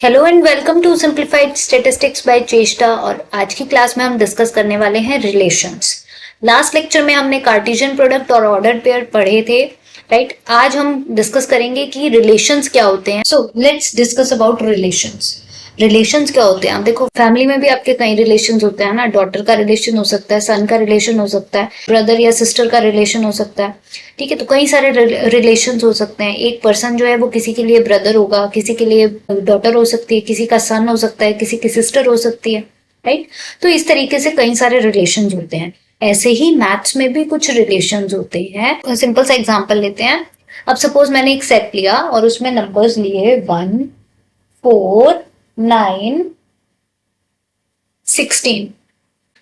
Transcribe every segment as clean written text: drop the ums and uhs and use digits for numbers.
Hello and welcome to simplified statistics by Cheshta. और आज की क्लास में हम डिस्कस करने वाले हैं रिलेशंस। लास्ट लेक्चर में हमने कार्टेशियन प्रोडक्ट और ऑर्डर पेयर पढ़े थे, राइट। आज हम डिस्कस करेंगे कि रिलेशंस क्या होते हैं। So let's discuss about relations. Relations क्या होते हैं? आप देखो, फैमिली में भी आपके कई रिलेशंस होते हैं ना। डॉटर का रिलेशन हो सकता है, सन का रिलेशन हो सकता है, ब्रदर या सिस्टर का रिलेशन हो सकता है, ठीक है। तो कई सारे रिलेशंस हो सकते हैं। एक पर्सन जो है वो किसी के लिए ब्रदर होगा, किसी के लिए डॉटर हो सकती है, किसी का सन हो सकता है, किसी की सिस्टर हो सकती है, राइट। तो इस तरीके से कई सारे रिलेशंस होते हैं। ऐसे ही मैथ्स में भी कुछ रिलेशंस होते हैं। सिंपल सा एग्जांपल लेते हैं। अब सपोज मैंने एक सेट लिया और उसमें नंबर्स लिए 1, 4, 9, 16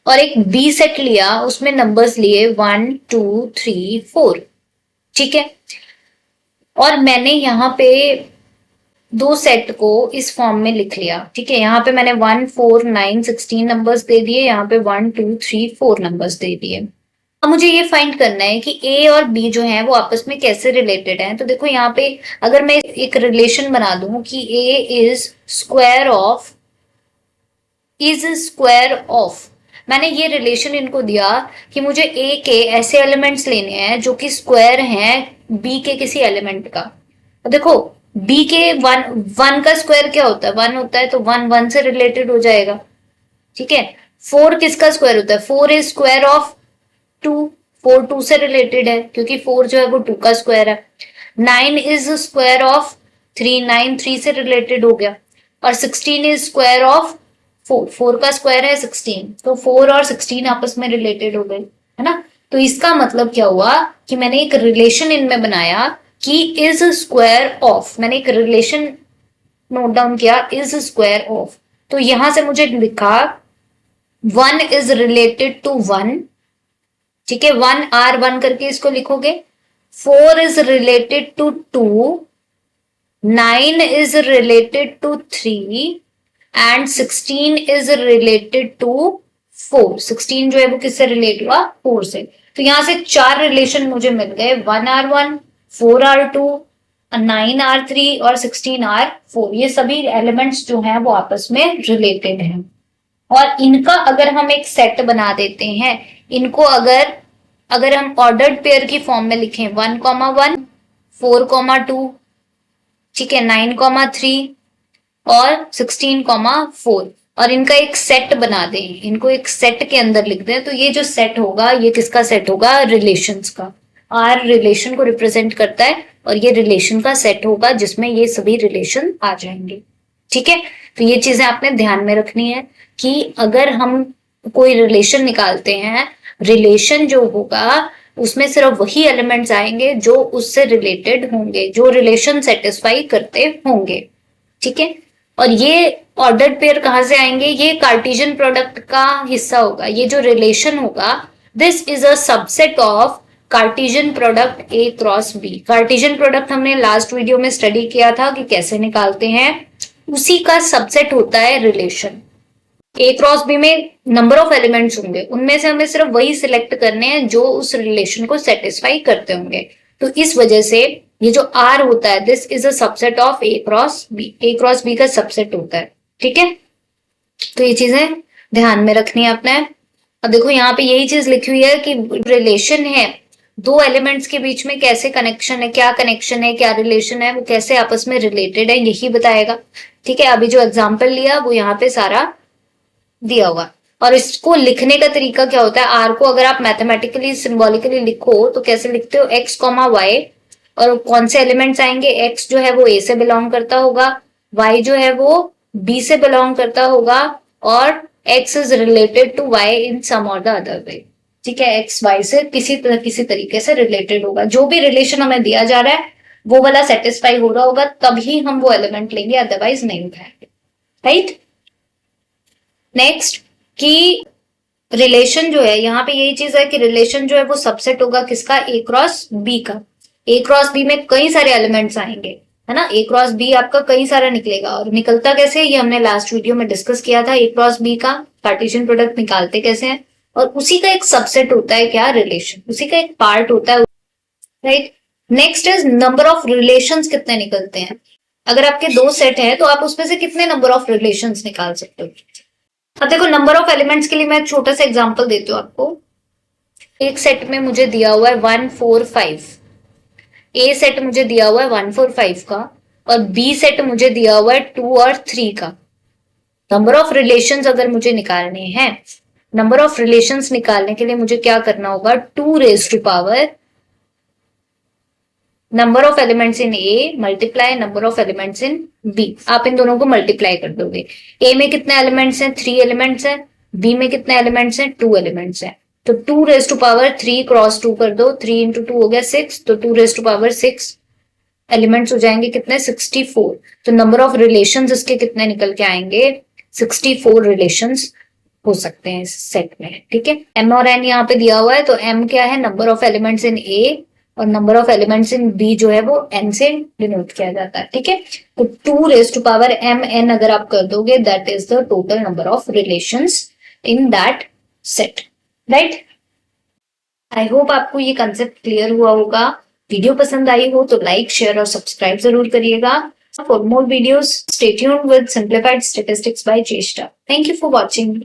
और एक बी सेट लिया, उसमें नंबर्स लिए 1, 2, 3, 4, ठीक है। और मैंने यहाँ पे दो सेट को इस फॉर्म में लिख लिया, ठीक है। यहाँ पे मैंने 1, 4, 9, 16 नंबर्स दे दिए, यहाँ पे 1, 2, 3, 4 नंबर्स दे दिए। अब मुझे ये फाइंड करना है कि ए और बी जो है वो आपस में कैसे रिलेटेड हैं। तो देखो यहाँ पे अगर मैं एक रिलेशन बना दूं कि ए इज स्क्वायर ऑफ, मैंने ये रिलेशन इनको दिया कि मुझे ए के ऐसे एलिमेंट्स लेने हैं जो कि स्क्वायर हैं बी के किसी एलिमेंट का। देखो बी के वन का स्क्वायर क्या होता है? 1 होता है, तो 1 से रिलेटेड हो जाएगा, ठीक है। 4 किसका स्क्वायर होता है? 4 इज स्क्वायर ऑफ 2, 4 2 से रिलेटेड है क्योंकि 4 जो है वो 2 का स्क्वायर है। 9 इज स्क्वायर ऑफ 3, 9 3 से रिलेटेड हो गया। और 16 इज स्क्वायर ऑफ 4, 4 का स्क्वायर है 16, तो 4 और 16 आपस में रिलेटेड हो गए, है ना। तो इसका मतलब क्या हुआ कि मैंने एक रिलेशन इनमें बनाया कि इज स्क्वायर ऑफ, मैंने एक रिलेशन नोट डाउन किया, इज स्क्वायर ऑफ। तो यहां से मुझे लिखा 1 इज रिलेटेड टू 1, ठीक है। 1 करके इसको लिखोगे। 4 is related to 2, 9 is related to 3 and 16 is related to 4। 16 जो है वो किससे रिलेट हुआ? 4 से। तो यहां से 4 रिलेशन मुझे मिल गए, 1R1, 4R2, 9R3 और 16R4। ये सभी एलिमेंट्स जो हैं वो आपस में रिलेटेड हैं। और इनका अगर हम एक सेट बना देते हैं, इनको अगर हम ऑर्डर्ड पेयर की फॉर्म में लिखें 1,1, 4,2, ठीक है, 9,3 और 16,4 और इनका एक सेट बना दें, इनको एक सेट के अंदर लिख दें, तो ये जो सेट होगा ये किसका सेट होगा? रिलेशंस का। आर रिलेशन को रिप्रेजेंट करता है और ये रिलेशन का सेट होगा जिसमें ये सभी रिलेशन आ जाएंगे, ठीक है। तो ये चीजें आपने ध्यान में रखनी है कि अगर हम कोई रिलेशन निकालते हैं, रिलेशन जो होगा उसमें सिर्फ वही एलिमेंट्स आएंगे जो उससे रिलेटेड होंगे, जो रिलेशन सेटिस्फाई करते होंगे, ठीक है। और ये ऑर्डर्ड पेयर कहां से आएंगे? ये कार्टेशियन प्रोडक्ट का हिस्सा होगा। ये जो रिलेशन होगा, this is a subset of Cartesian product A cross B. Cartesian product हमने लास्ट वीडियो में स्टडी किया था कि कैसे निकालते हैं, उसी का सबसेट होता है रिलेशन। ए क्रॉस बी में नंबर ऑफ एलिमेंट्स होंगे, उनमें से हमें सिर्फ वही सिलेक्ट करने हैं जो उस रिलेशन को सेटिस्फाई करते होंगे। तो इस वजह से ये जो आर होता है, this is a subset of A cross B. A cross B का सबसेट होता है, ठीक है। तो ये चीजें ध्यान में रखनी है आपने। अब देखो यहाँ पे यही चीज लिखी हुई है कि रिलेशन है, दो एलिमेंट्स के बीच में कैसे कनेक्शन है, क्या कनेक्शन है, क्या रिलेशन है, वो कैसे आपस में रिलेटेड है, यही बताएगा, ठीक है। अभी जो एग्जाम्पल लिया वो यहाँ पे सारा दिया हुआ। और इसको लिखने का तरीका क्या होता है? आर को अगर आप मैथमेटिकली सिंबॉलिकली लिखो तो कैसे लिखते हो? एक्स कॉमा वाई, और कौन से एलिमेंट्स आएंगे? एक्स जो है वो ए से बिलोंग करता होगा, वाई जो है वो बी से बिलोंग करता होगा, और x is related to y in some और द अदर वे, ठीक है। एक्स वाई से किसी तरीके से रिलेटेड होगा। जो भी रिलेशन हमें दिया जा रहा है वो वाला सेटिस्फाई हो रहा होगा, तभी हम वो एलिमेंट लेंगे, अदरवाइज नहीं उठाएंगे, राइट। नेक्स्ट कि रिलेशन जो है, यहाँ पे यही चीज है कि रिलेशन जो है वो सबसेट होगा किसका? ए क्रॉस बी का। ए क्रॉस बी में कई सारे एलिमेंट्स आएंगे, है ना। ए क्रॉस बी आपका कई सारा निकलेगा। और निकलता कैसे, ये हमने लास्ट वीडियो में डिस्कस किया था। ए क्रॉस बी का कार्टेशियन प्रोडक्ट निकालते कैसे हैं, और उसी का एक सबसेट होता है क्या? रिलेशन, उसी का एक पार्ट होता है, right. Next is number of relations कितने निकलते हैं। अगर आपके 2 सेट हैं तो आप उसमें से कितने नंबर ऑफ रिलेशंस निकाल सकते हो। अब देखो नंबर ऑफ एलिमेंट्स के लिए मैं एक छोटा सा एग्जांपल देती हूँ आपको। एक सेट में मुझे दिया हुआ है 1 4 5, ए सेट मुझे दिया हुआ है 1 4 5 का, और बी सेट मुझे दिया हुआ है 2 और 3 का। नंबर ऑफ रिलेशंस अगर मुझे निकालने हैं, नंबर ऑफ रिलेशंस निकालने के लिए मुझे क्या करना होगा, 2 raise to power number of elements in A multiply number of elements in B. आप इन दोनों को मल्टीप्लाई कर दोगे। ए में कितने एलिमेंट्स हैं, 3 एलिमेंट्स हैं। बी में कितने एलिमेंट्स हैं, 2 एलिमेंट्स हैं। तो 2 रेज टू पावर 3 क्रॉस 2 कर दो, 3 इंटू 2 हो गया 6, तो 2 रेज टू पावर 6 एलिमेंट्स हो जाएंगे कितने, 64। तो नंबर ऑफ रिलेशंस इसके कितने निकल के आएंगे, 64 रिलेशंस हो सकते हैं इस सेट में। ठीक है, एम और एन यहाँ पे दिया हुआ है, तो एम क्या है, number of elements in A, और number of elements in B जो है वो एन से डिनोट किया जाता है। ठीक है, तो 2 raise to power M N अगर आप कर दोगे, that is the total number of relations in that set, right. I hope आपको ये कंसेप्ट क्लियर हुआ होगा। वीडियो पसंद आई हो तो लाइक शेयर और सब्सक्राइब जरूर करिएगा। For more videos stay tuned with simplified statistics by Cheshta. Thank you for watching.